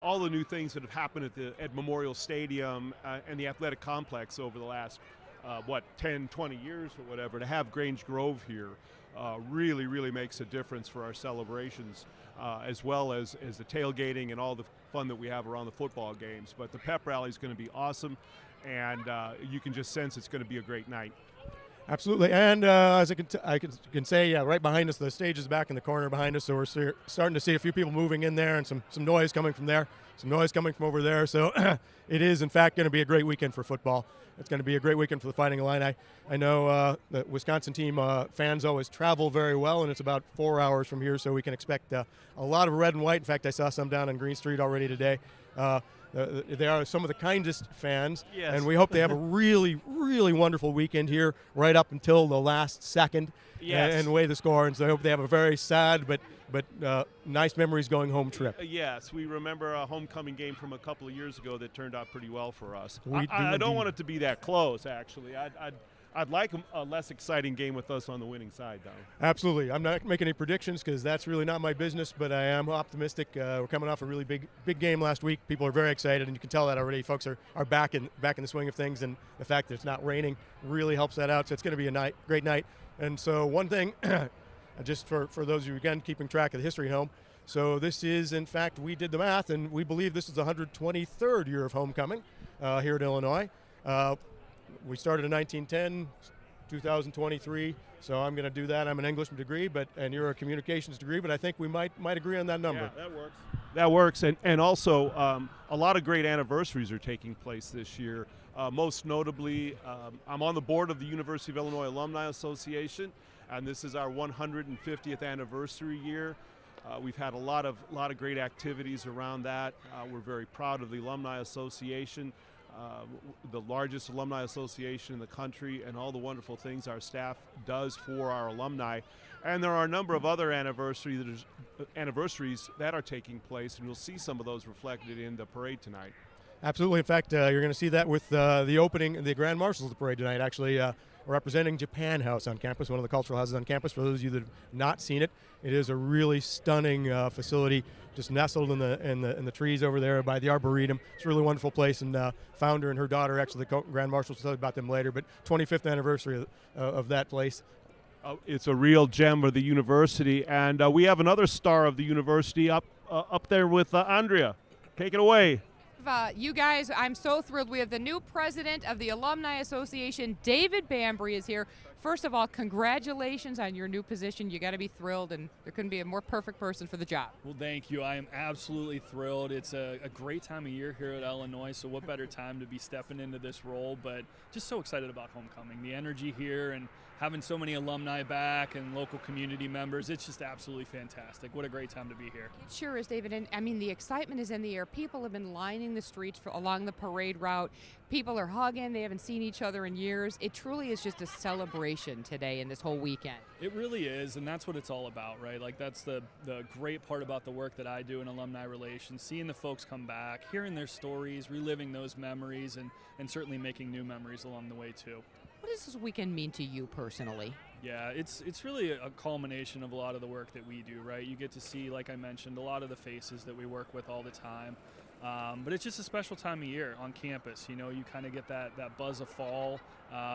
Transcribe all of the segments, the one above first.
all the new things that have happened at Memorial Stadium and the athletic complex over the last 10, 20 years or whatever, to have Grange Grove here really, really makes a difference for our celebrations, as well as the tailgating and all the fun that we have around the football games. But the pep rally is going to be awesome, and you can just sense it's going to be a great night. Absolutely, and as I can say, right behind us, the stage is back in the corner behind us, so we're starting to see a few people moving in there and some noise coming from there, some noise coming from over there. So it is, in fact, going to be a great weekend for football. It's going to be a great weekend for the Fighting Illini. I know the Wisconsin team fans always travel very well, and it's about 4 hours from here, so we can expect a lot of red and white. In fact, I saw some down on Green Street already today. They are some of the kindest fans, yes. And we hope they have a really, really wonderful weekend here right up until the last second, yes. and weigh the score. And so I hope they have a very sad but nice memories going home trip. Yes, we remember a homecoming game from a couple of years ago that turned out pretty well for us. I I don't want it to be that close, actually. I'd like a less exciting game with us on the winning side, though. Absolutely. I'm not making any predictions because that's really not my business, but I am optimistic. We're coming off a really big game last week. People are very excited, and you can tell that already. Folks are back in the swing of things, and the fact that it's not raining really helps that out. So it's going to be a great night. And so one thing, just for those of you, again, keeping track of the history at home, so this is, in fact, we did the math, and we believe this is the 123rd year of homecoming here at Illinois. We started in 1910, 2023, so I'm going to do that. I'm an English degree, and you're a communications degree, but I think we might agree on that number. Yeah, that works. That works, and also a lot of great anniversaries are taking place this year. Most notably, I'm on the board of the University of Illinois Alumni Association, and this is our 150th anniversary year. We've had a lot of great activities around that. We're very proud of the Alumni Association. The largest alumni association in the country, and all the wonderful things our staff does for our alumni. And there are a number of other anniversaries that are taking place, and you'll see some of those reflected in the parade tonight. Absolutely. In fact, you're going to see that with the opening, the Grand Marshals of the parade tonight, actually representing Japan House on campus, one of the cultural houses on campus. For those of you that have not seen it, it is a really stunning facility, just nestled in the trees over there by the Arboretum. It's a really wonderful place, and founder and her daughter, actually the Grand Marshals, will tell you about them later, but 25th anniversary of that place. It's a real gem of the university, and we have another star of the university up there with Andrea. Take it away. You guys, I'm so thrilled. We have the new president of the Alumni Association, David Bambry, is here. First of all, congratulations on your new position. You got to be thrilled, and there couldn't be a more perfect person for the job. Well, thank you. I am absolutely thrilled. It's a great time of year here at Illinois, so what better time to be stepping into this role, but just so excited about homecoming. The energy here and having so many alumni back and local community members, it's just absolutely fantastic. What a great time to be here. It sure is, David. And I mean, the excitement is in the air. People have been lining the streets along the parade route. People are hugging. They haven't seen each other in years. It truly is just a celebration today and this whole weekend. It really is, and that's what it's all about, right? Like, that's the great part about the work that I do in alumni relations, seeing the folks come back, hearing their stories, reliving those memories, and certainly making new memories along the way, too. What does this weekend mean to you personally? Yeah, it's really a culmination of a lot of the work that we do, right? You get to see, like I mentioned, a lot of the faces that we work with all the time. But it's just a special time of year on campus. You know, you kind of get that buzz of fall.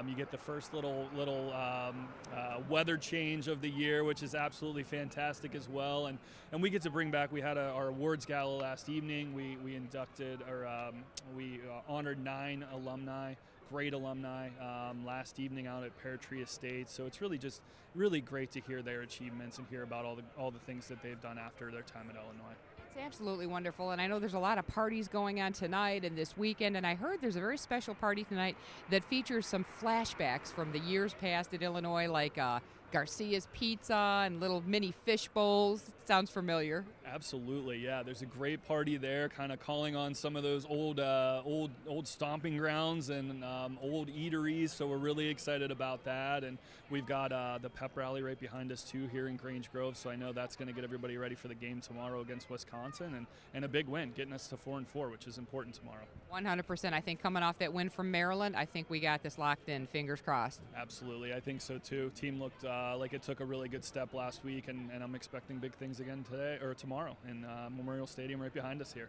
You get the first little weather change of the year, which is absolutely fantastic as well. And we get to bring back, we had our awards gala last evening. We inducted, or we honored 9 alumni. Great alumni last evening out at Pear Tree Estates. So it's really great to hear their achievements and hear about all the things that they've done after their time at Illinois. It's absolutely wonderful, and I know there's a lot of parties going on tonight and this weekend, and I heard there's a very special party tonight that features some flashbacks from the years past at Illinois, like Garcia's Pizza and little mini fish bowls. Sounds familiar. Absolutely, yeah. There's a great party there, kind of calling on some of those old stomping grounds and old eateries. So we're really excited about that, and we've got the pep rally right behind us too here in Grange Grove. So I know that's going to get everybody ready for the game tomorrow against Wisconsin, and a big win, getting us to 4-4, which is important tomorrow. 100%. I think coming off that win from Maryland, I think we got this locked in. Fingers crossed. Absolutely, I think so too. Team looked like it took a really good step last week, and I'm expecting big things again today or tomorrow in Memorial Stadium right behind us here.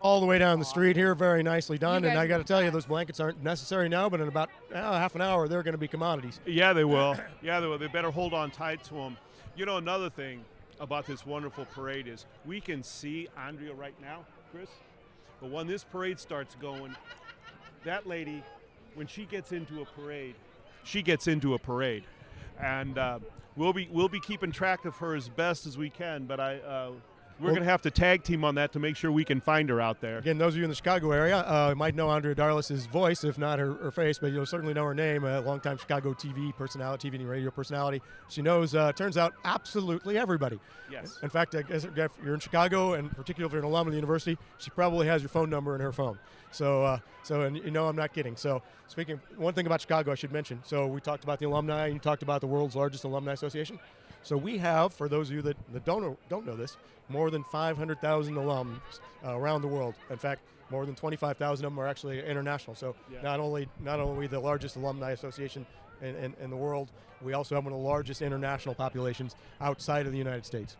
all the way down the street here, very nicely done. You And guys I got to are tell you, fine. those blankets aren't necessary now, but in about half an hour, they're going to be commodities. Yeah, they will. Yeah, they will. They better hold on tight to them. You know, another thing about this wonderful parade is we can see Andrea right now, Chris. But when this parade starts going, that lady, when she gets into a parade, she gets into a parade, and we'll be keeping track of her as best as we can. But we're going to have to tag team on that to make sure we can find her out there. Again, those of you in the Chicago area might know Andrea Darlas' voice, if not her face, but you'll certainly know her name, a longtime Chicago TV personality, TV and radio personality. She knows, turns out, absolutely everybody. Yes. In fact, I guess if you're in Chicago, and particularly if you're an alum of the university, she probably has your phone number in her phone. So and you know I'm not kidding. So speaking, one thing about Chicago I should mention. So we talked about the alumni, and you talked about the world's largest alumni association. So we have, for those of you that don't know this, more than 500,000 alums around the world. In fact, more than 25,000 of them are actually international. So Yeah. not only are we the largest alumni association in the world, we also have one of the largest international populations outside of the United States.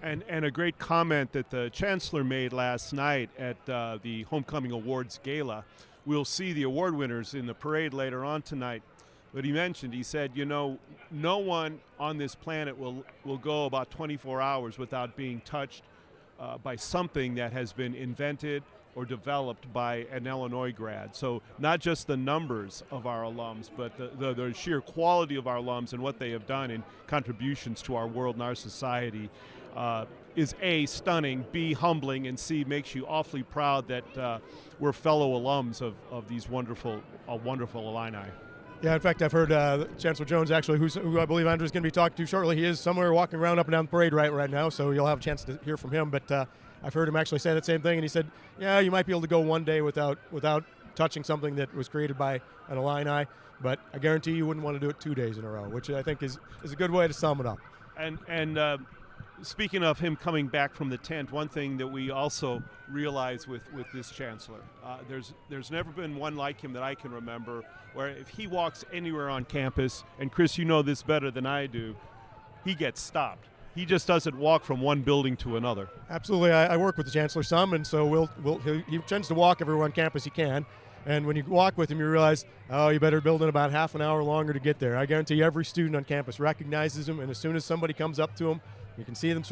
And a great comment that the Chancellor made last night at the Homecoming Awards Gala. We'll see the award winners in the parade later on tonight. But he said, you know, no one on this planet will go about 24 hours without being touched by something that has been invented or developed by an Illinois grad. So not just the numbers of our alums, but the sheer quality of our alums and what they have done in contributions to our world and our society is A, stunning, B, humbling, and C, makes you awfully proud that we're fellow alums of these wonderful Illini. Yeah, in fact, I've heard Chancellor Jones, actually, who I believe Andrew's going to be talking to shortly. He is somewhere walking around up and down the parade right now, so you'll have a chance to hear from him. But I've heard him actually say that same thing, and he said, yeah, you might be able to go one day without touching something that was created by an Illini, but I guarantee you wouldn't want to do it 2 days in a row, which I think is a good way to sum it up. And speaking of him coming back from the tent, one thing that we also realize with this Chancellor, there's never been one like him that I can remember, where if he walks anywhere on campus, and Chris, you know this better than I do, he gets stopped. He just doesn't walk from one building to another. Absolutely. I work with the Chancellor some, and so he tends to walk everywhere on campus he can. And when you walk with him, you realize, oh, you better build in about half an hour longer to get there. I guarantee you every student on campus recognizes him, and as soon as somebody comes up to him, you can see them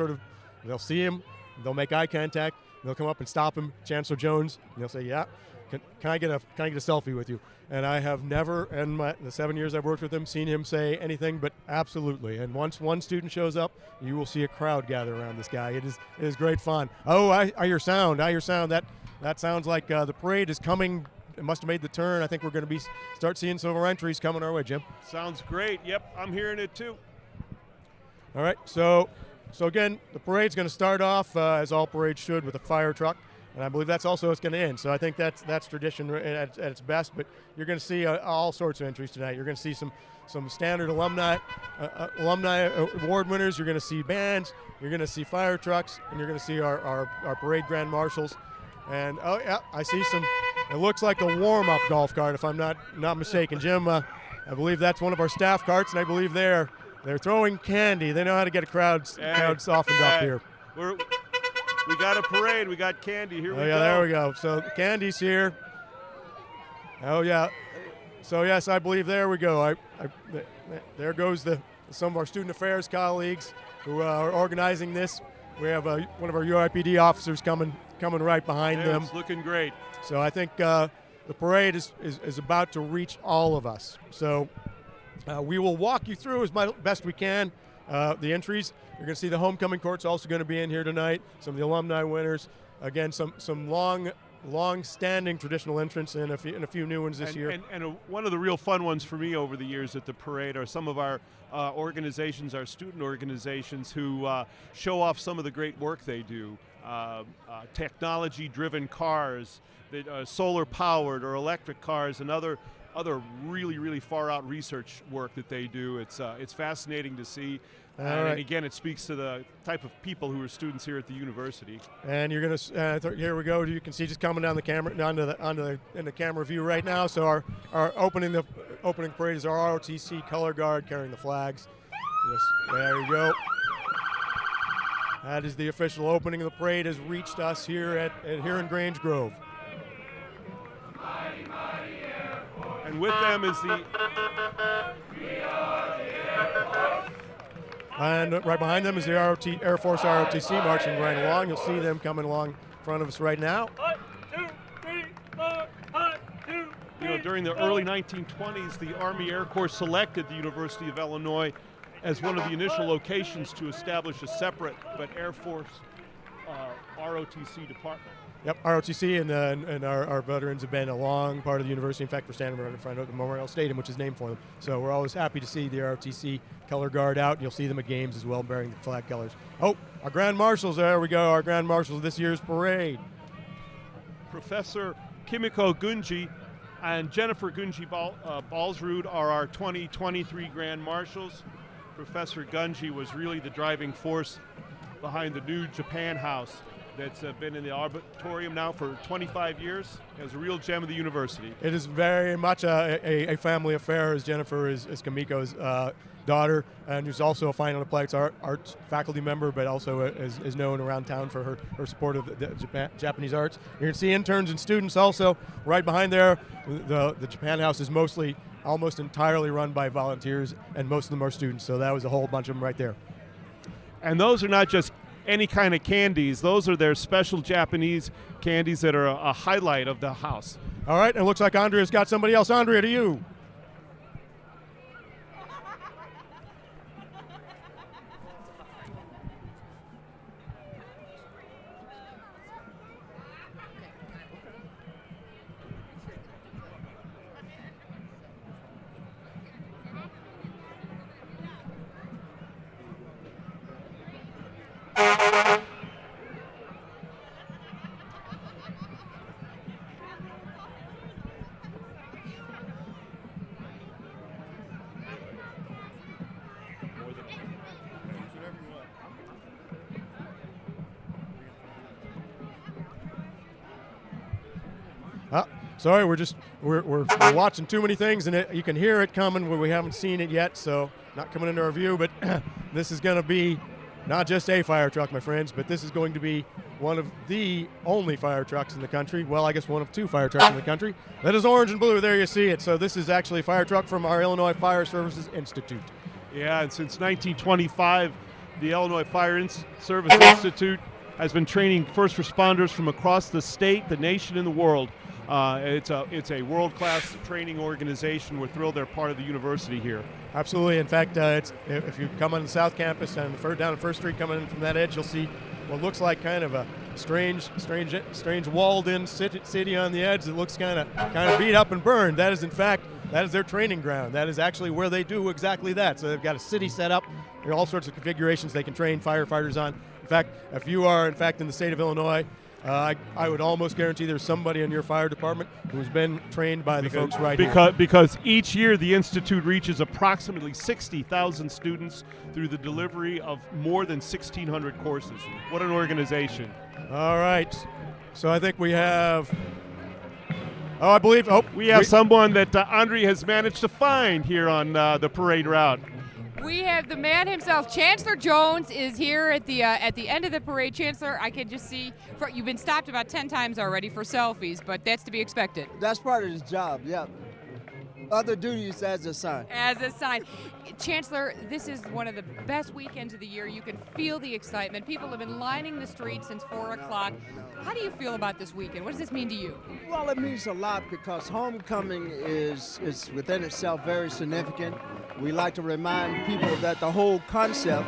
they'll see him, they'll make eye contact, they'll come up and stop him, Chancellor Jones, and they'll say, yeah, can I get a selfie with you? And I have never, in the 7 years I've worked with him, seen him say anything but absolutely. And once one student shows up, you will see a crowd gather around this guy. It is great fun. Oh, I hear sound. That sounds like the parade is coming. It must have made the turn. I think we're going to start seeing some of our entries coming our way, Jim. Sounds great. Yep, I'm hearing it too. All right, so again, the parade's going to start off, as all parades should, with a fire truck. And I believe that's also it's going to end. So I think that's tradition at its best. But you're going to see all sorts of entries tonight. You're going to see some standard alumni award winners. You're going to see bands. You're going to see fire trucks, and you're going to see our parade grand marshals. And oh yeah, I see some. It looks like a warm-up golf cart, if I'm not mistaken, Jim. I believe that's one of our staff carts, and I believe they're throwing candy. They know how to get a crowd softened up here. We got a parade. We got candy. Here we go. Yeah, there we go. So the candy's here. Oh yeah. So yes, I believe there we go. There goes some of our student affairs colleagues who are organizing this. We have one of our UIPD officers coming right behind them. It's looking great. So I think the parade is about to reach all of us. So we will walk you through as best we can the entries. You're going to see the homecoming court's also going to be in here tonight. Some of the alumni winners. Again, some long-standing traditional entrants and a few new ones this year. And one of the real fun ones for me over the years at the parade are some of our organizations, our student organizations, who show off some of the great work they do. Technology-driven cars, solar-powered or electric cars, and other really, really far-out research work that they do. It's fascinating to see. And again, it speaks to the type of people who are students here at the university. And you're going to here we go. You can see just coming down the camera in the camera view right now. So our opening parade is our ROTC color guard carrying the flags. Yes, there you go. That is the official opening of the parade has reached us here here in Grange Grove. And with them is the And right behind them is the Air Force ROTC marching right along. You'll see them coming along in front of us right now. 1, 2, 3, 4. 1, 2, 3, during the early 1920s, the Army Air Corps selected the University of Illinois as one of the initial locations to establish a separate but Air Force ROTC department. Yep, ROTC and our veterans have been a long part of the university. In fact, we're standing right in front of the Memorial Stadium, which is named for them. So we're always happy to see the ROTC color guard out. You'll see them at games as well, bearing the flag colors. Oh, our Grand Marshals, there we go, our Grand Marshals of this year's parade. Professor Kimiko Gunji and Jennifer Gunji Balsrud are our 2023 Grand Marshals. Professor Gunji was really the driving force behind the new Japan House that's been in the auditorium now for 25 years. As a real gem of the university. It is very much a family affair, as Jennifer is Kamiko's daughter, and who's also a fine Olympics arts faculty member, but also is known around town for her support of the Japanese arts. You're going to see interns and students also right behind there. The Japan House is almost entirely run by volunteers, and most of them are students, so that was a whole bunch of them right there. And those are not just any kind of candies. Those are their special Japanese candies that are a highlight of the house. All right, and it looks like Andrea's got somebody else. Andrea, to you. Sorry, we're watching too many things, and you can hear it coming where we haven't seen it yet, so not coming into our view. But this is going to be not just a fire truck, my friends, but this is going to be one of the only fire trucks in the country. Well, I guess one of two fire trucks in the country. That is orange and blue. There you see it. So this is actually a fire truck from our Illinois Fire Services Institute. Yeah, and since 1925, the Illinois Fire Service Institute has been training first responders from across the state, the nation, and the world. It's a world-class training organization. We're thrilled they're part of the university here. Absolutely. In fact, if you come on the South Campus and down at First Street, coming in from that edge, you'll see what looks like kind of a strange walled-in city on the edge that looks kind of beat up and burned. That is, in fact, their training ground. That is actually where they do exactly that. So they've got a city set up. There are all sorts of configurations they can train firefighters on. In fact, if you are, in fact, in the state of Illinois, I would almost guarantee there's somebody in your fire department who's been trained by the folks right here. Because each year the Institute reaches approximately 60,000 students through the delivery of more than 1,600 courses. What an organization. All right. So I think we have... we have someone that Andrea has managed to find here on the parade route. We have the man himself. Chancellor Jones is here at the end of the parade. Chancellor, I can just see, you've been stopped about 10 times already for selfies, but that's to be expected. That's part of his job, yeah. Other duties as assigned. As assigned. Chancellor, this is one of the best weekends of the year. You can feel the excitement. People have been lining the streets since 4 o'clock. How do you feel about this weekend? What does this mean to you? Well, it means a lot because homecoming is within itself very significant. We like to remind people that the whole concept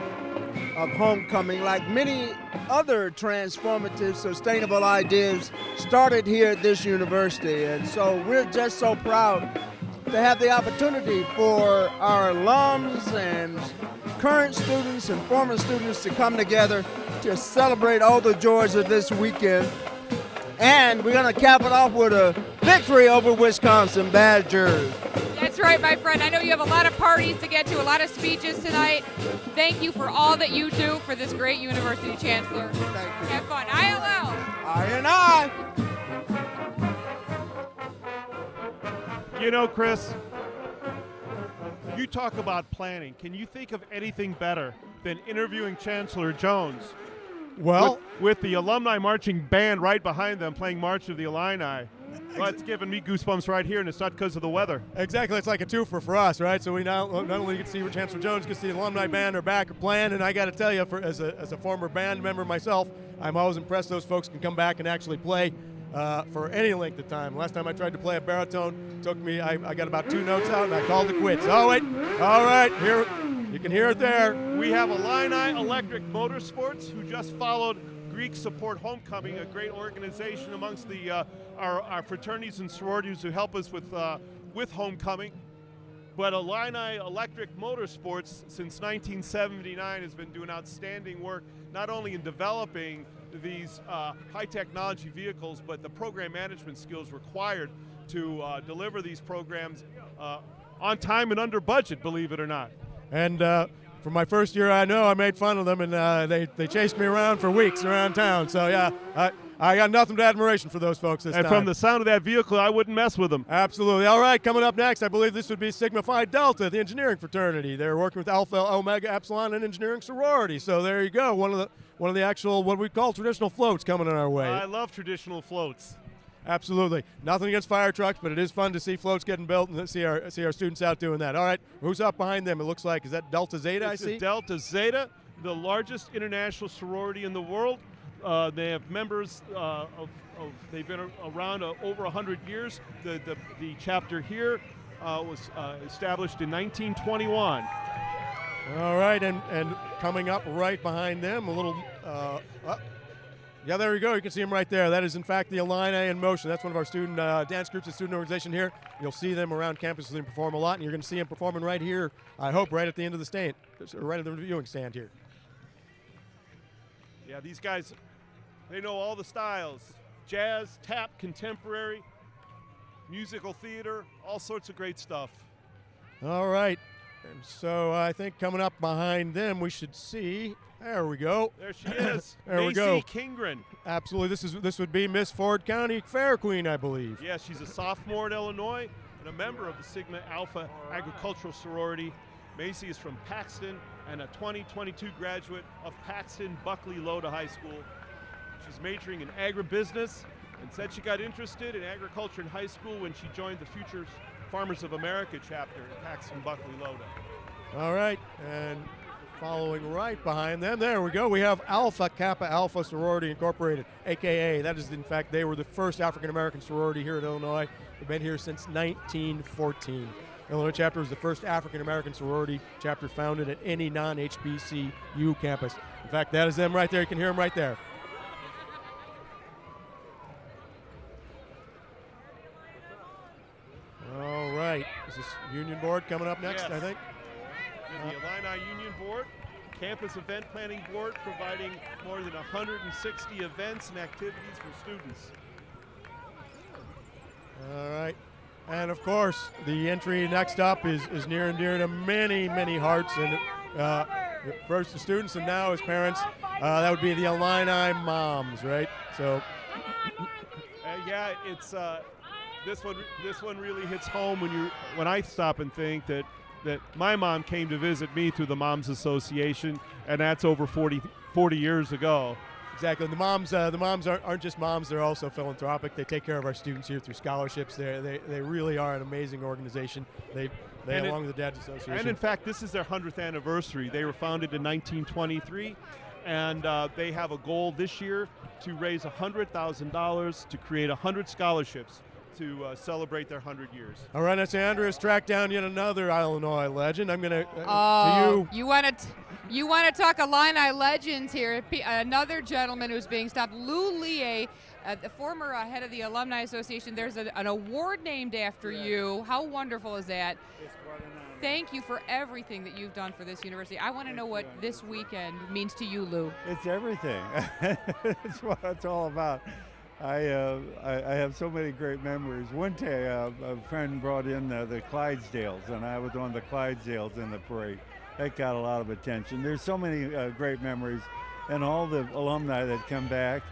of homecoming, like many other transformative, sustainable ideas, started here at this university. And so we're just so proud to have the opportunity for our alums and current students and former students to come together to celebrate all the joys of this weekend. And we're going to cap it off with a victory over Wisconsin Badgers. That's right, my friend. I know you have a lot of parties to get to, a lot of speeches tonight. Thank you for all that you do for this great university, Chancellor. Thank you. Have fun. ILL. I. You know, Chris, you talk about planning. Can you think of anything better than interviewing Chancellor Jones? Well, with the alumni marching band right behind them playing March of the Illini. Well, it's giving me goosebumps right here, and it's not because of the weather. exactly. It's like a twofer for us, right? So we now not only get to see Chancellor Jones, get to see the alumni band are back playing, and I got to tell you, as a former band member myself, I'm always impressed those folks can come back and actually play for any length of time. Last time I tried to play a baritone, took me, I got about 2 notes out, and I called it quits. Oh, wait. All right. Here, you can hear it there. We have Alumni Electric Motorsports, who just followed Greek Support Homecoming, a great organization amongst the our fraternities and sororities who help us with homecoming. But Alumni Electric Motorsports, since 1979, has been doing outstanding work, not only in developing these high technology vehicles, but the program management skills required to deliver these programs on time and under budget, believe it or not. And for my first year, I know I made fun of them, and they chased me around for weeks around town. So yeah, I got nothing but admiration for those folks this time. And from the sound of that vehicle, I wouldn't mess with them. Absolutely. All right, coming up next, I believe this would be Sigma Phi Delta, the engineering fraternity. They're working with Alpha Omega Epsilon and engineering sorority. So there you go, one of the actual what we call traditional floats coming in our way. I love traditional floats. Absolutely. Nothing against fire trucks, but it is fun to see floats getting built and see our students out doing that. All right, who's up behind them? It looks like, is that Delta Zeta I see? Delta Zeta, the largest international sorority in the world. They have members they've been around over 100 years. The chapter here was established in 1921. All right, and coming up right behind them, a little yeah, there you go. You can see them right there. That is, in fact, the Alumni in motion. That's one of our student dance groups and student organization here. You'll see them around campus. They perform a lot, and you're going to see them performing right here, I hope, right at the end of the stand, right at the viewing stand here. Yeah, these guys, they know all the styles. Jazz, tap, contemporary, musical theater, all sorts of great stuff. All right. And so I think coming up behind them, we should see. There we go. There she is. There Macy we go. Kingren. Absolutely. This would be Miss Ford County Fair Queen, I believe. Yeah, she's a sophomore at Illinois and a member of the Sigma Alpha Agricultural Sorority. Macy is from Paxton and a 2022 graduate of Paxton Buckley Loda High School. She's majoring in agribusiness and said she got interested in agriculture in high school when she joined the Future Farmers of America chapter at Paxton Buckley Loda. All right, and following right behind them, there we go. We have Alpha Kappa Alpha Sorority Incorporated, AKA, that is, in fact, they were the first African-American sorority here at Illinois. They've been here since 1914. Illinois chapter was the first African-American sorority chapter founded at any non-HBCU campus. In fact, that is them right there. You can hear them right there. All right. Is this Union Board coming up next, Yes. I think? The Alumni Union Board, Campus Event Planning Board, providing more than 160 events and activities for students. All right. And of course, the entry next up is near and dear to many, many hearts. And first the students and now as parents, that would be the Illini moms, right? So, Yeah, it's this one really hits home when I stop and think that my mom came to visit me through the Moms Association, and that's over 40 years ago. exactly. The moms aren't just moms; they're also philanthropic. They take care of our students here through scholarships. They really are an amazing organization. They along with the Dads Association. And in fact, this is their 100th anniversary. They were founded in 1923, and they have a goal this year to raise $100,000 to create 100 scholarships to celebrate their 100 years. All right, that's Andrea's tracked down yet another Illinois legend. I'm going to Oh, to you want to talk Illini legends here? Another gentleman who's being stopped, Lou Lie, the former head of the Alumni Association. There's an award named after you. How wonderful is that? Thank you for everything that you've done for this university. I want to know what this weekend means to you, Lou. It's everything. It's what it's all about. I have so many great memories. One day, a friend brought in the Clydesdales, and I was on the Clydesdales in the parade. That got a lot of attention. There's so many great memories, and all the alumni that come back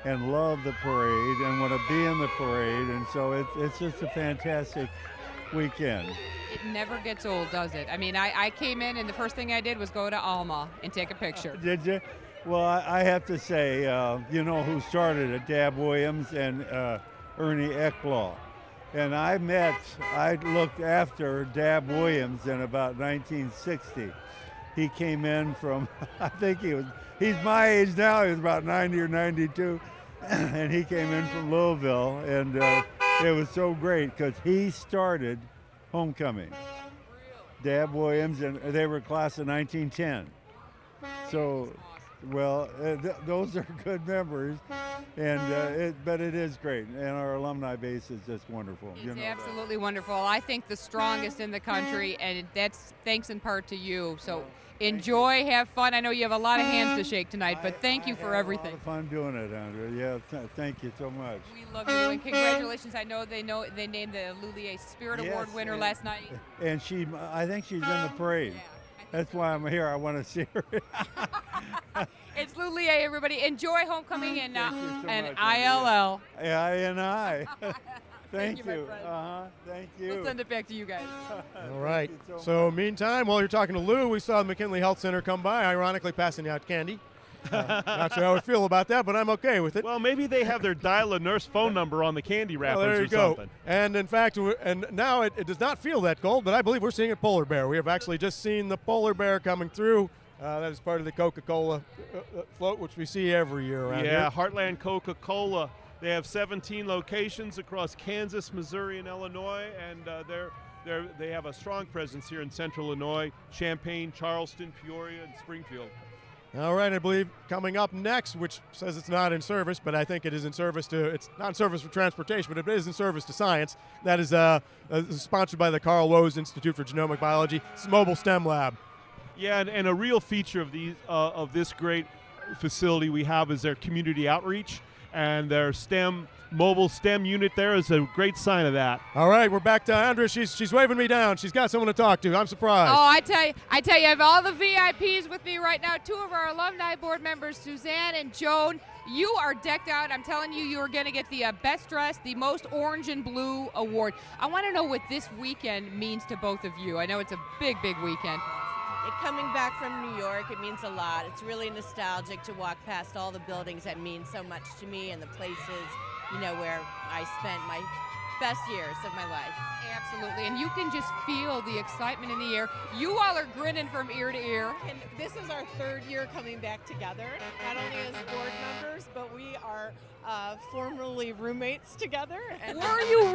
and love the parade and want to be in the parade, and so it's just a fantastic weekend. It never gets old, does it? I mean, I came in, and the first thing I did was go to Alma and take a picture. Did you? Well, I have to say, you know who started it? Dab Williams and Ernie Eckblaw. And I looked after Dab Williams in about 1960. He came in from, I think he's my age now, he was about 90 or 92. And he came in from Louisville, and it was so great because he started homecoming. Dab Williams, and they were class of 1910. So, well, those are good memories, and but it is great, and our alumni base is just wonderful. It's absolutely wonderful. I think the strongest in the country, and that's thanks in part to you. So enjoy, have fun. I know you have a lot of hands to shake tonight, but thank you for everything. A lot of fun doing it, Andrea. Yeah, thank you so much. We love you, and congratulations. I know they named the Alumni Spirit Award winner last night. And I think she's in the parade. Yeah. That's why I'm here. I want to see her. It's Lulu, everybody. Enjoy homecoming and Thank you so and much, ILL. I. Thank you, my you. friend. Thank you. We'll send it back to you guys. All right. Thank you So meantime, while you're talking to Lou, we saw the McKinley Health Center come by, ironically passing out candy. Not sure how I feel about that, but I'm okay with it. Well, maybe they have their dial-a-nurse phone number on the candy wrappers Well, there you or go. something. And in fact, and now it does not feel that cold, but I believe we're seeing a polar bear. We have actually just seen the polar bear coming through. That is part of the Coca-Cola float, which we see every year around here. Yeah, Heartland Coca-Cola. They have 17 locations across Kansas, Missouri, and Illinois, and they have a strong presence here in Central Illinois, Champaign, Charleston, Peoria, and Springfield. All right, I believe coming up next, which says it's not in service, but I think it is in service to, it's not in service for transportation, but it is in service to science. That is sponsored by the Carl Woese Institute for Genomic Biology. It's a mobile STEM lab. Yeah, and a real feature of this great facility we have is their community outreach, and their mobile STEM unit there is a great sign of that. All right, we're back to Andrea. She's waving me down. She's got someone to talk to. I'm surprised. Oh, I tell you, I have all the VIPs with me right now. Two of our alumni board members, Suzanne and Joan. You are decked out. I'm telling you, you are going to get the best dressed, the most orange and blue award. I want to know what this weekend means to both of you. I know it's a big, big weekend. Coming back from New York, it means a lot. It's really nostalgic to walk past all the buildings that mean so much to me and the places, where I spent my best years of my life. Absolutely, and you can just feel the excitement in the air. You all are grinning from ear to ear. And this is our third year coming back together, not only as board members, but we are formerly roommates together. And Were you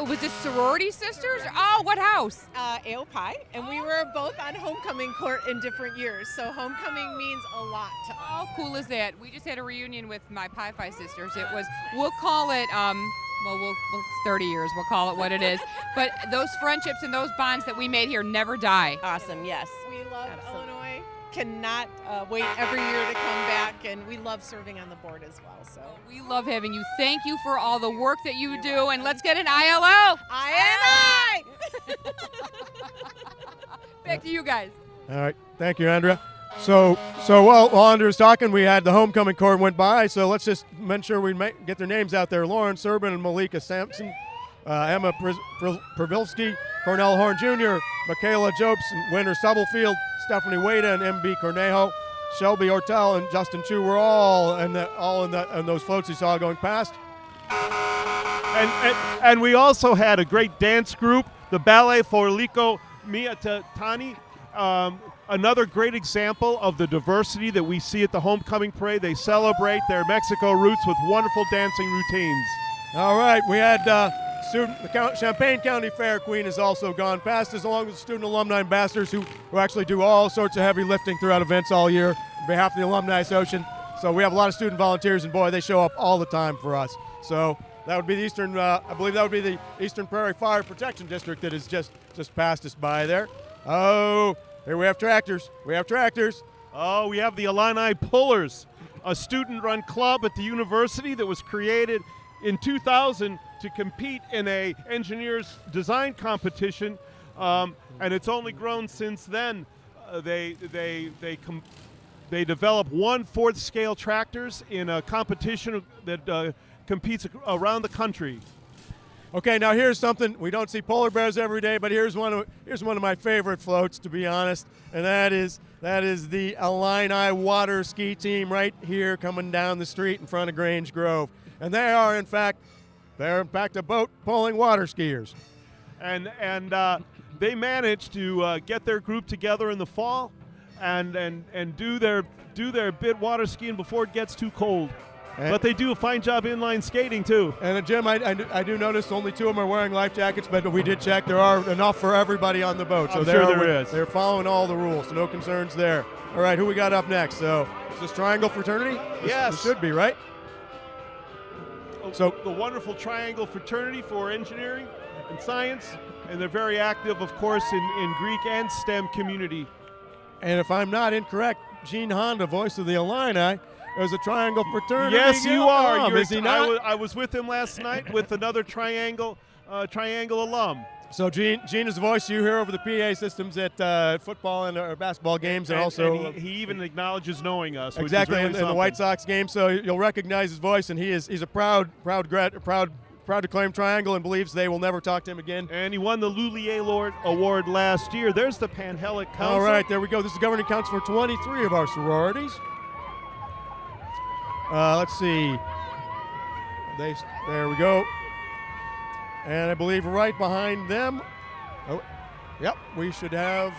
was it sorority sisters? Oh, what house? Ale Pie, and we were both on homecoming court in different years, so homecoming means a lot to us. How cool is that? We just had a reunion with my Pi Phi sisters. It was, we'll call it, it's 30 years, we'll call it what it is. But those friendships and those bonds that we made here never die. Awesome, yes. We love Absolutely. Illinois, cannot wait every year to come back, and we love serving on the board as well. So We love having you. Thank you for all the work that you do, and let's get an ILO. I Back to you guys. All right, thank you, Andrea. So while Andrea's talking, we had the homecoming court went by, so let's just make sure we get their names out there. Lauren Serban and Malika Sampson, Emma Pravilski, Cornell Horn Jr., Michaela Jopes, and Winter Stubblefield, Stephanie Wada, and MB Cornejo, Shelby Ortel, and Justin Chu were all in those floats you saw going past. And we also had a great dance group, the Ballet Forlico Miatatani. Another great example of the diversity that we see at the homecoming parade. They celebrate their Mexico roots with wonderful dancing routines. All right, we had the Champaign County Fair Queen has also gone past us, along with the student alumni ambassadors who actually do all sorts of heavy lifting throughout events all year on behalf of the Alumni Association. So we have a lot of student volunteers, and boy, they show up all the time for us. So that would be the Eastern, I believe that would be the Eastern Prairie Fire Protection District that has just passed us by there. Oh, here we have tractors. Oh, we have the Illini Pullers, a student-run club at the university that was created in 2000 to compete in a engineer's design competition, and it's only grown since then. They developed 1/4 scale tractors in a competition that competes around the country. Okay, now here's something. We don't see polar bears every day, but here's one of my favorite floats, to be honest, and that is the Alumni water ski team right here coming down the street in front of Grange Grove. And they're in fact a boat pulling water skiers. And they managed to get their group together in the fall and do their bit water skiing before it gets too cold. But they do a fine job inline skating, too. And, Jim, I do notice only 2 of them are wearing life jackets, but we did check. There are enough for everybody on the boat. So I'm sure there is. They're following all the rules, so no concerns there. All right, who we got up next? So is this Triangle Fraternity? Yes. This should be, right? So the wonderful Triangle Fraternity for engineering and science, and they're very active, of course, in Greek and STEM community. And if I'm not incorrect, Gene Honda, voice of the Illini, is a Triangle Fraternity. Yes, you are. Is he not? I was with him last night with another Triangle alum. So Gene is the voice you hear over the PA systems at football and basketball games, and also and he even acknowledges knowing us. Exactly, which is really in the White Sox game. So you'll recognize his voice, and he's a proud to claim Triangle and believes they will never talk to him again. And he won the Lullier Award last year. There's the Panhellenic Council. All right, there we go. This is the governing council for 23 of our sororities. Let's see. There we go. And I believe right behind them, yep, we should have,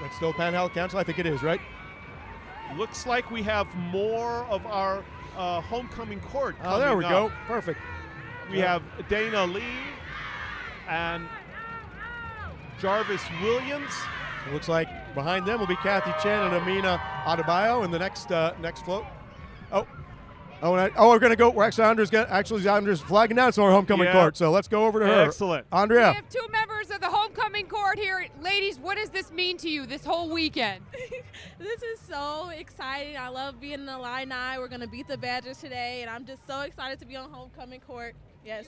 that's still Panhellenic Council, I think it is, right? Looks like we have more of our homecoming court coming there we up. go, perfect. We have Dana Lee and Jarvis Williams. It looks like behind them will be Kathy Chen and Amina Adebayo in the next float. We're going to go. Andrea's flagging down some our homecoming court, so let's go over to her. Excellent. Andrea. We have 2 members of the homecoming court here. Ladies, what does this mean to you this whole weekend? This is so exciting. I love being an Illini. We're going to beat the Badgers today, and I'm just so excited to be on homecoming court. Yes.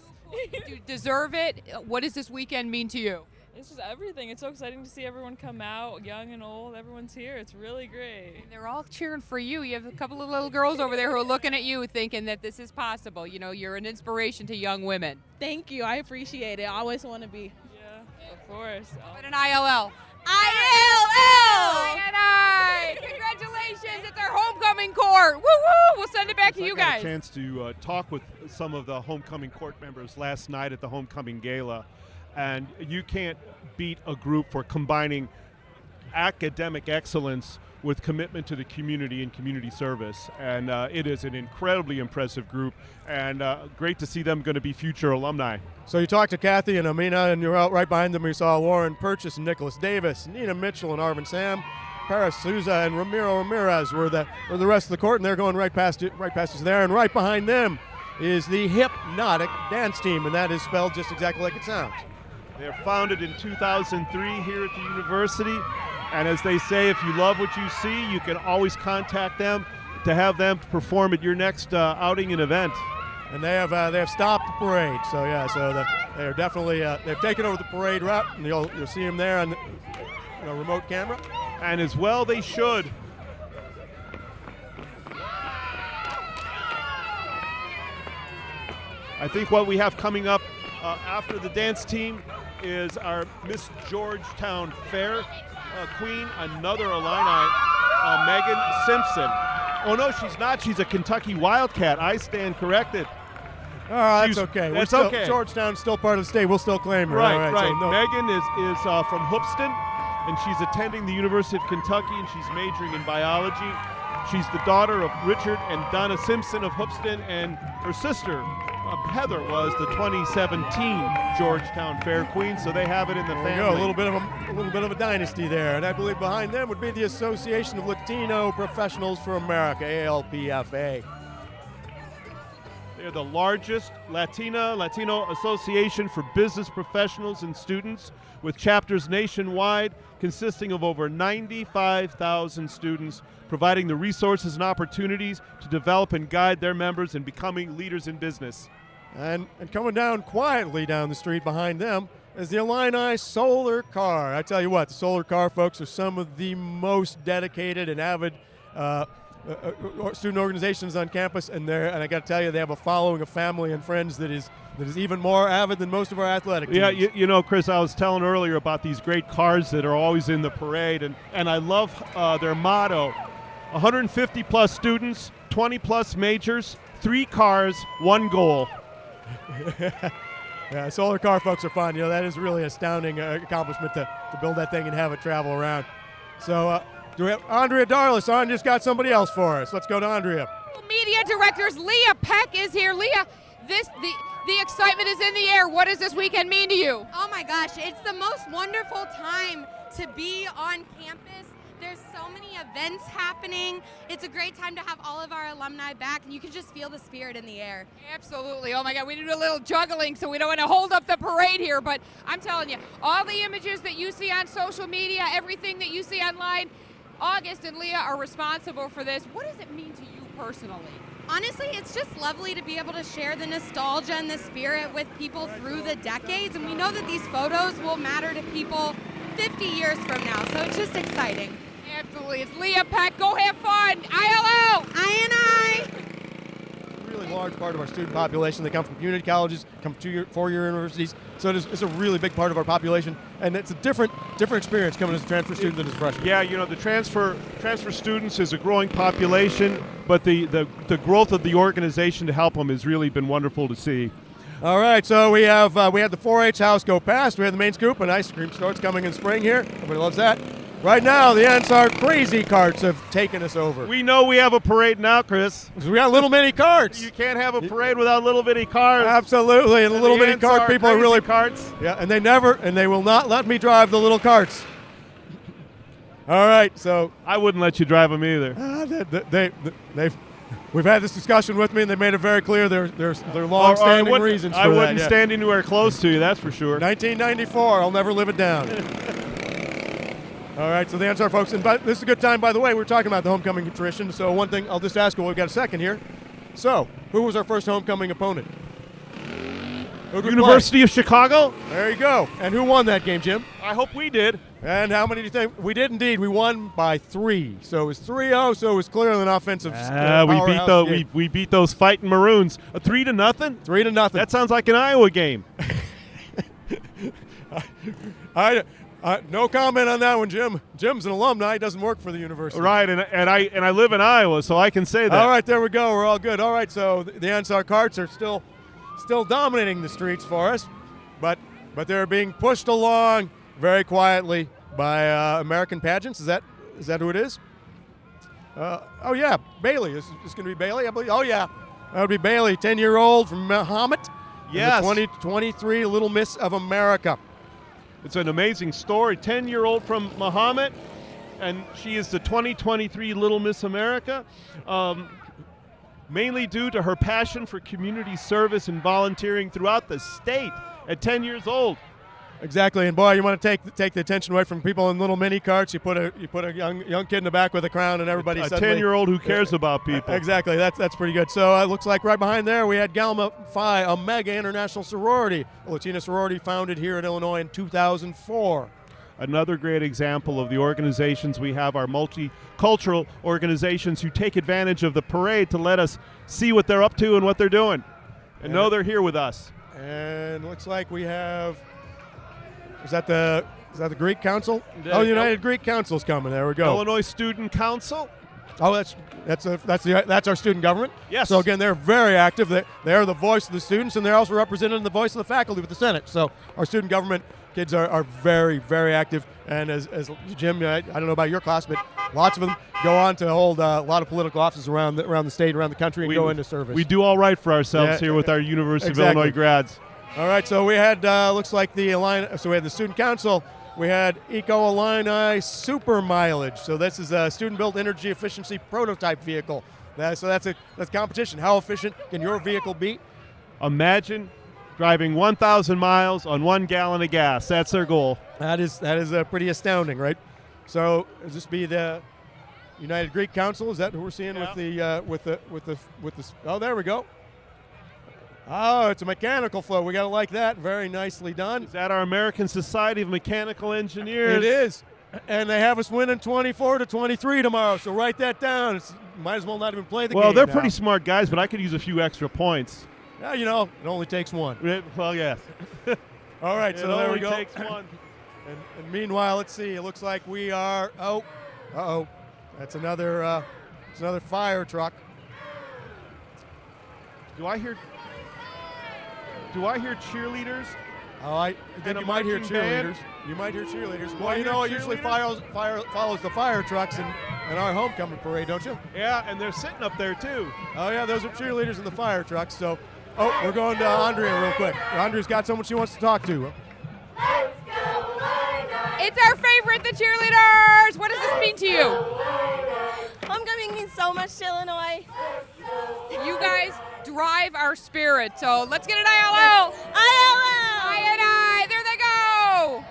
You deserve it. What does this weekend mean to you? It's just everything. It's so exciting to see everyone come out, young and old. Everyone's here. It's really great. And they're all cheering for you. You have a couple of little girls over there who are looking at you thinking that this is possible. You know, you're an inspiration to young women. Thank you. I appreciate it. I always want to be. Yeah, of course. But an ILL. ILL! Congratulations. It's our homecoming court. Woo-woo! We'll send it back to you guys. I had a chance to talk with some of the homecoming court members last night at the homecoming gala. And you can't beat a group for combining academic excellence with commitment to the community and community service. And it is an incredibly impressive group, and great to see them going to be future alumni. So you talked to Kathy and Amina, and you're out right behind them. You saw Lauren Purchase and Nicholas Davis, Nina Mitchell and Arvin Sam, Paris Souza and Ramiro Ramirez were the rest of the court, and they're going right past us there. And right behind them is the Hypnotic dance team, and that is spelled just exactly like it sounds. They're founded in 2003 here at the university, and as they say, if you love what you see, you can always contact them to have them perform at your next outing and event. And they have stopped the parade, so they are definitely they've taken over the parade route, and you'll see them there on the remote camera. And as well, they should. I think what we have coming up after the dance team is our Miss Georgetown Fair Queen, another Illini, Megan Simpson. Oh, no, she's not. She's a Kentucky Wildcat. I stand corrected. Oh, that's okay. That's okay. Georgetown's still part of the state. We'll still claim her. Right. So no. Megan is from Hoopston, and she's attending the University of Kentucky, and she's majoring in biology. She's the daughter of Richard and Donna Simpson of Hoopston, and her sister, Heather, was the 2017 Georgetown Fair Queen, so they have it in the family. There you go, a little bit of a dynasty there, and I believe behind them would be the Association of Latino Professionals for America, ALPFA. They're the largest Latino association for business professionals and students, with chapters nationwide consisting of over 95,000 students, providing the resources and opportunities to develop and guide their members in becoming leaders in business. And coming down quietly down the street behind them is the Illini Solar Car. I tell you what, the Solar Car folks are some of the most dedicated and avid student organizations on campus, and I got to tell you, they have a following of family and friends that is that is even more avid than most of our athletic teams. Yeah, you know, Chris, I was telling earlier about these great cars that are always in the parade, and I love their motto: 150-plus students, 20-plus majors, 3 cars, 1 goal. Yeah, solar car folks are fun. You know, that is really astounding accomplishment to build that thing and have it travel around. So do we have Andrea Darlas on? Just got somebody else for us. Let's go to Andrea. Media directors Leah Peck is here. Leah, the excitement is in the air. What does this weekend mean to you? Oh my gosh, it's the most wonderful time to be on campus. There's so many events happening. It's a great time to have all of our alumni back, and you can just feel the spirit in the air. Absolutely. Oh my God, we did a little juggling, so we don't want to hold up the parade here, but I'm telling you, all the images that you see on social media, everything that you see online, August and Leah are responsible for this. What does it mean to you personally? Honestly, it's just lovely to be able to share the nostalgia and the spirit with people through the decades, and we know that these photos will matter to people 50 years from now, so it's just exciting. Absolutely. It's Leah Peck. Go have fun. ILL. I. A really large part of our student population. They come from community colleges, come from 4-year universities. So it's a really big part of our population, and it's a different experience coming as a transfer student than as a freshman. Yeah, you know, the transfer students is a growing population, but the growth of the organization to help them has really been wonderful to see. All right, so we had the 4-H house go past. We had the main scoop, and ice cream starts coming in spring here. Everybody loves that. Right now, the Ansar crazy carts have taken us over. We know we have a parade now, Chris. We got little mini carts. You can't have a parade without little bitty cars. Absolutely, and the little mini cart people are really carts. Yeah, and they will not let me drive the little carts. All right, so I wouldn't let you drive them either. We've had this discussion with me, and they made it very clear there's long-standing reasons for that. I wouldn't stand anywhere close to you, that's for sure. 1994, I'll never live it down. All right, so the Ansar folks, and this is a good time, by the way. We were talking about the homecoming tradition, so one thing I'll just ask you, we've got a second here. So, who was our first homecoming opponent? University of Chicago. There you go. And who won that game, Jim? I hope we did. And how many do you think? We did indeed. We won by 3. So it was 3-0, so it was clearly an offensive we beat those fighting Maroons. 3-0? 3-0. That sounds like an Iowa game. No comment on that one, Jim. Jim's an alumni. He doesn't work for the university. Right, and I live in Iowa, so I can say that. All right, there we go. We're all good. All right, so the Ansar carts are still dominating the streets for us, but they're being pushed along very quietly by American pageants. Is that who it is? Oh yeah, Bailey. This is going to be Bailey, I believe. Oh yeah, that would be Bailey, 10-year-old from Muhammad. Yes. 2023 Little Miss of America. It's an amazing story. 10-year-old from Muhammad, and she is the 2023 Little Miss America, mainly due to her passion for community service and volunteering throughout the state at 10 years old. Exactly, and boy, you want to take the attention away from people in little mini carts. You put a young kid in the back with a crown, and everybody. A suddenly 10-year-old who cares about people. Exactly, that's pretty good. So it looks like right behind there we had Galma Phi, a mega international sorority, a Latina sorority founded here in Illinois in 2004. Another great example of the organizations we have, our multicultural organizations who take advantage of the parade to let us see what they're up to and what they're doing, and know they're here with us. And looks like we have. Is that the Greek Council? The United Greek Council's coming. There we go. Illinois Student Council. Oh, that's our student government. Yes. So again, they're very active. They are the voice of the students, and they're also representing the voice of the faculty with the Senate. So our student government kids are very, very active. And as Jim, I don't know about your class, but lots of them go on to hold a lot of political offices around the state, around the country, and go into service. We do all right for ourselves here with our University of Illinois grads. All right, so we had looks like we had the student council. We had Eco Illini Super Mileage. So this is a student-built energy efficiency prototype vehicle. So that's competition. How efficient can your vehicle be? Imagine driving 1,000 miles on 1 gallon of gas. That's their goal. That is pretty astounding, right? So does this be the United Greek Council? Is that who we're seeing with the? Oh, there we go. Oh, it's a mechanical float. We got to like that. Very nicely done. Is that our American Society of Mechanical Engineers? It is. And they have us winning 24-23 tomorrow, so write that down. Might as well not even play the game. Well, they're now. pretty smart guys, but I could use a few extra points. Yeah, you know, it only takes one. Well, yes. All right, so there we go. It only takes one. And meanwhile, let's see. It looks like we are. That's another fire truck. Do I hear cheerleaders? Oh, then And you a might hear marching band? cheerleaders. You might hear cheerleaders. Do Well, I you hear know, it usually cheerleaders? follows the fire trucks and our homecoming parade, don't you? Yeah, and they're sitting up there too. Oh yeah, those are cheerleaders in the fire trucks. So, we're going to Andrea real quick. Andrea's got someone she wants to talk to. It's our favorite, the cheerleaders. What does this mean to you? Homecoming means so much to Illinois. You guys drive our spirit. So let's get an ILL. I. There they go.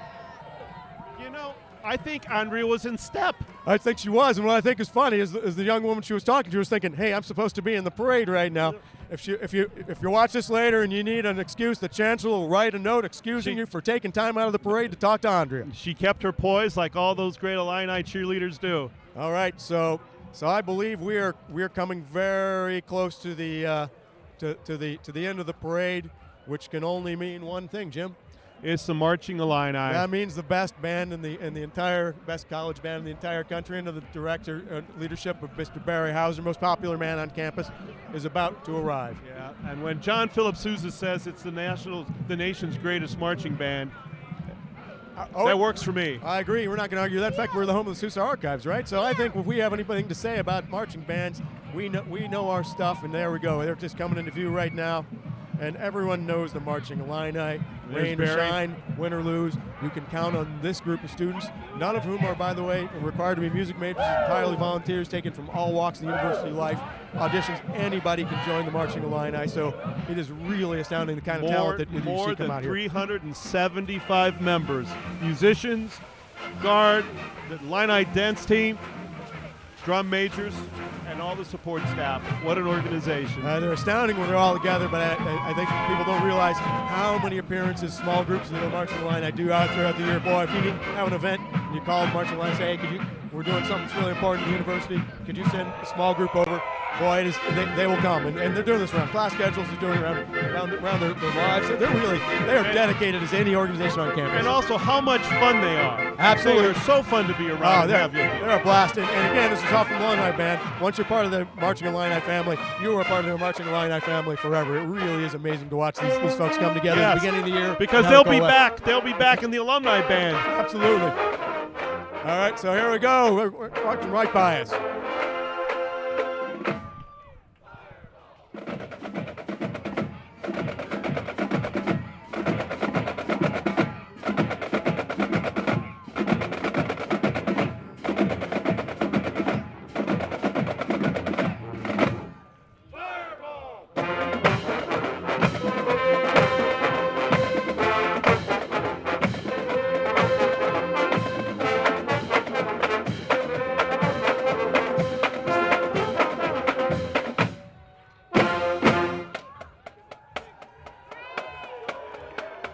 You know, I think Andrea was in step. I think she was, and what I think is funny is the young woman she was talking to was thinking, "Hey, I'm supposed to be in the parade right now. If you watch this later and you need an excuse, the chancellor will write a note excusing you for taking time out of the parade to talk to Andrea." She kept her poise like all those great Illini cheerleaders do. All right, so I believe we are coming very close to the end of the parade, which can only mean one thing, Jim. It's the marching Illini. That means the best band in the entire best college band in the entire country, under the leadership of Mr. Barry Hauser, most popular man on campus, is about to arrive. Yeah, and when John Philip Sousa says it's the nation's greatest marching band, that works for me. I agree. We're not going to argue that. In fact, we're the home of the Sousa Archives, right? So I think if we have anything to say about marching bands, we know our stuff, and there we go. They're just coming into view right now. And everyone knows the marching Illini. Rain or shine, win or lose, you can count on this group of students, none of whom are, by the way, required to be music majors, entirely volunteers taken from all walks of the university life. Auditions, anybody can join the marching Illini. So it is really astounding the kind of talent that you see come out here. More than 375 members, musicians, guard, the Illini dance team, drum majors, and all the support staff. What an organization. They're astounding when they're all together, but I think people don't realize how many appearances small groups of the marching Illini do out throughout the year. Boy, if you have an event and you call the marching Illini and say, hey, we're doing something that's really important to the university, could you send a small group over? Boy, they will come, and they're doing this around class schedules, they're doing it around their lives. They are dedicated as any organization on campus. And also how much fun they are. Absolutely. They're so fun to be around. They're a blast. And again, this is all from the Illini Band. Once you're part of the Marching Illini family, you are part of the Marching Illini family forever. It really is amazing to watch these folks come together at the beginning of the year. Because they'll be back. They'll be back in the Alumni Band. Absolutely. All right, so here we go. We're watching right by us.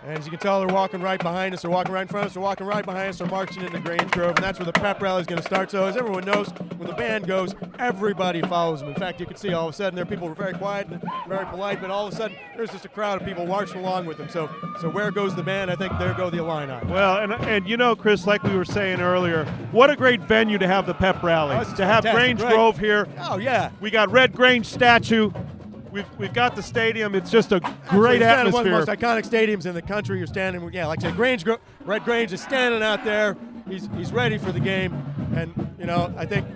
And as you can tell, they're walking right behind us. They're walking right in front of us. They're walking right behind us. They're marching into Grange Grove, and that's where the pep rally is going to start. So as everyone knows, when the band goes, everybody follows them. In fact, you can see all of a sudden there people were very quiet and very polite, but all of a sudden there's just a crowd of people marching along with them. So where goes the band? I think there go the Illini. Well, and you know, Chris, like we were saying earlier, what a great venue to have the pep rally. To have Grange Grove here. Oh, yeah. We got Red Grange statue. We've got the stadium. It's just a great atmosphere. One of the most iconic stadiums in the country. You're standing, like I said, Red Grange is standing out there. He's ready for the game, and I think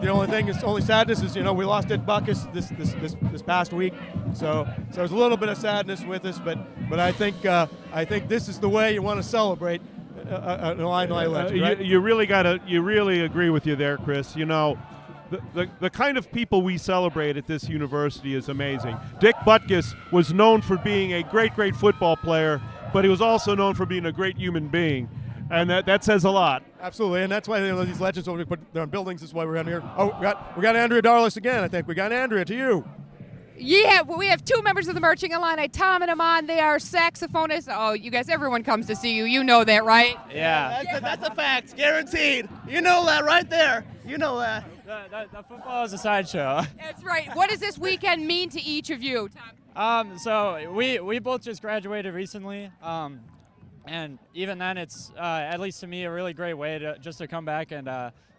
the only sadness is we lost Ed Buckus this past week, so there's a little bit of sadness with us, but I think this is the way you want to celebrate an Illini legend. Right? You really agree with you there, Chris. The kind of people we celebrate at this university is amazing. Dick Butkus was known for being a great football player, but he was also known for being a great human being, and that says a lot. Absolutely, and that's why these legends will be put on buildings. This is why we're down here. Oh, we got Andrea Darlas again. I think we got Andrea. To you. Yeah, we have two members of the Marching Illini, Tom and Amon. They are saxophonists. Oh, you guys, everyone comes to see you. You know that, right? Yeah. That's a fact. Guaranteed. You know that right there. You know that. The football is a sideshow. That's right. What does this weekend mean to each of you, Tom? So we both just graduated recently, and even then, it's at least to me a really great way to just to come back and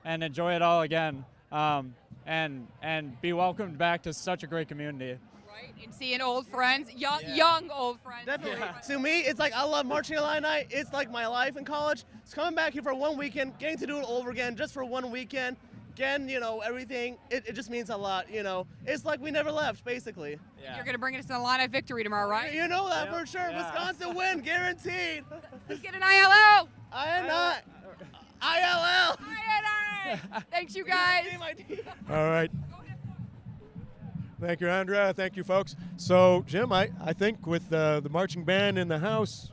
enjoy it all again, and be welcomed back to such a great community. Right, and seeing old friends, young old friends. Definitely. To me, it's like I love marching Illini. It's like my life in college. It's coming back here for one weekend, getting to do it over again just for one weekend. Again, everything, it just means a lot, It's like we never left, basically. Yeah. You're going to bring us an Illini victory tomorrow, right? You know that for sure. Yeah. Wisconsin win, guaranteed. Let's get an ILL. ILL. Thanks, you guys. All right. Thank you, Andrea. Thank you, folks. So, Jim, I think with the marching band in the house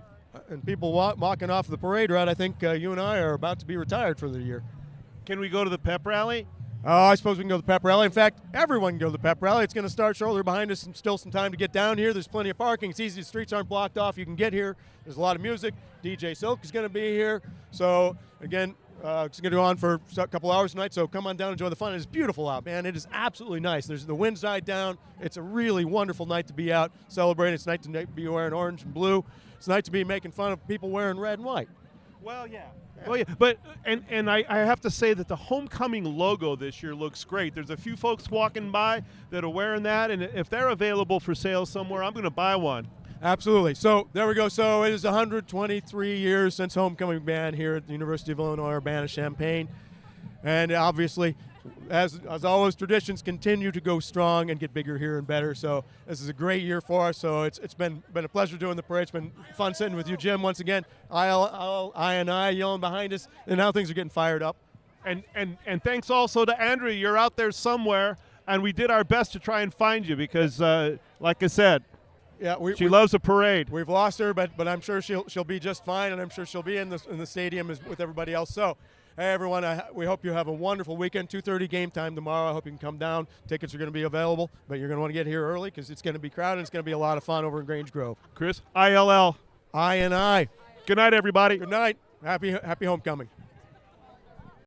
and people walking off the parade route, I think you and I are about to be retired for the year. Can we go to the pep rally? I suppose we can go to the pep rally. In fact, everyone can go to the pep rally. It's going to start shortly behind us and still some time to get down here. There's plenty of parking. It's easy. The streets aren't blocked off. You can get here. There's a lot of music. DJ Silk is going to be here. So, again, it's going to go on for a couple hours tonight, so come on down and enjoy the fun. It's beautiful out, man. It is absolutely nice. The wind's died down. It's a really wonderful night to be out celebrating. It's nice to be wearing orange and blue. It's nice to be making fun of people wearing red and white. Well, yeah. Well, yeah, but and I have to say that the homecoming logo this year looks great. There's a few folks walking by that are wearing that, and if they're available for sale somewhere, I'm going to buy one. Absolutely. So there we go. So it is 123 years since homecoming band here at the University of Illinois Urbana-Champaign, and obviously, as always, traditions continue to go strong and get bigger here and better. So this is a great year for us. So it's been a pleasure doing the parade. It's been fun sitting with you, Jim, once again. I yelling behind us, and now things are getting fired up. And thanks also to Andrea. You're out there somewhere, and we did our best to try and find you because, like I said, yeah, she loves a parade. We've lost her, but I'm sure she'll be just fine, and I'm sure she'll be in the stadium with everybody else. So. Hey, everyone, we hope you have a wonderful weekend. 2:30 game time tomorrow. I hope you can come down. Tickets are going to be available, but you're going to want to get here early because it's going to be crowded. It's going to be a lot of fun over in Grange Grove. Chris, ILL. I. Good night, everybody. Good night. Happy homecoming.